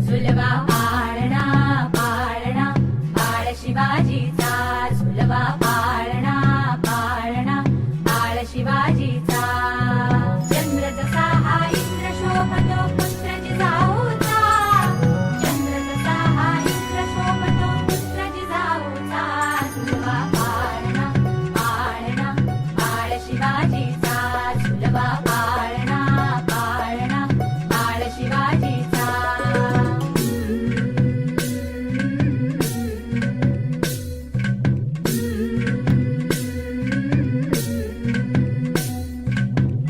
झुलवा पाळणा पाळणा बाळ शिवाजीचा, झुलवा पाळणा पाळणा बाळ शिवाजीचा. चंद्र जसा हा इंद्र शोभतो पुत्र जिजाऊचा, चंद्र जसा हा इंद्र शोभतो पुत्र जिजाऊचा. झुलवा पाळणा पाळणा बाळ शिवाजीचा, झुलवा पाळणा पाळणा बाळ शिवाजीचा.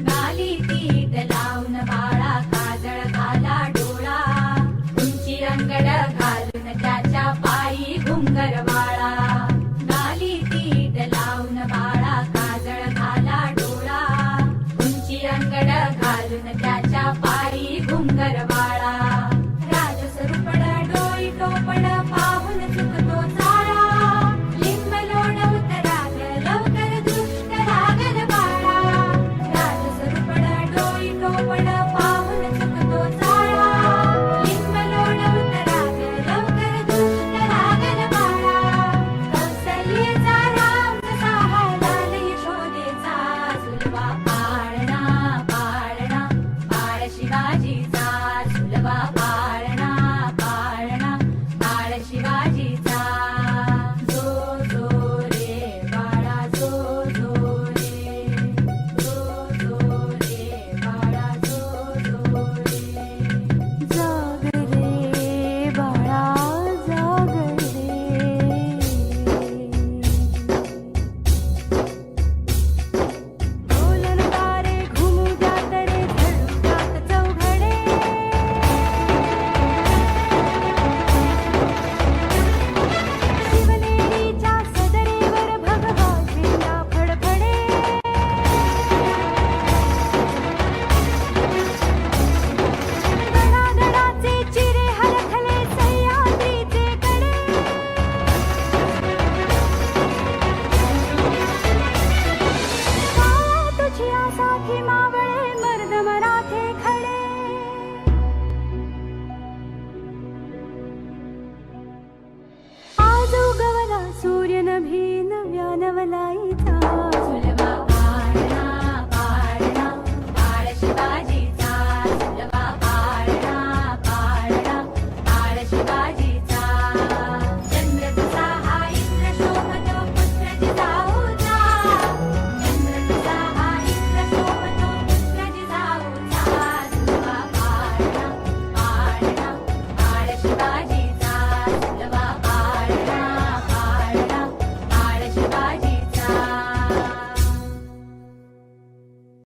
गाली तीट लावून बाळा काजळ घाला डोळा, उंची अंगड घालून त्याच्या पायी घुंगर वाळा. गाली तीट लावून बाळा काजळ घाला डोळा, उंची अंगड घालून त्याच्या पायी घुंगर वाळा. राजसरूपड डोई टोपड पाहून चुकतो चाळा, लिंब लोण उतराग लवकर दृष्ट लागल बाळा. राजसरूपड डोई टोपड पाहून चुकतो चाळा, लिंब लोण उतराग लवकर दृष्ट लागल बाळा. कौसल्येचा राम जसा हालाल यशोदेचा, झुलवा पाळणा पाळणा बाळ शिवाजीचा, झुलवा पाळणा पाळणा बाळ शिवाजीचा. जो जो रे बाळा जो जो रे, जो जो रे बाळा जो जो रे. जाग रे बाळा जाग रे, डोलन तारे घुमू द्यात रे धडू द्यात चौघडे. शिवनेरीच्या सदरेवर भगवा झेंडा फडफडे. धडाधडाचे चिरे हलखले सह्याद्रीचे कडे. काया तुझी आसाठी मावळे मर्द मराठे खडे. आज उगवला सूर्य नभी नव्या नवलाई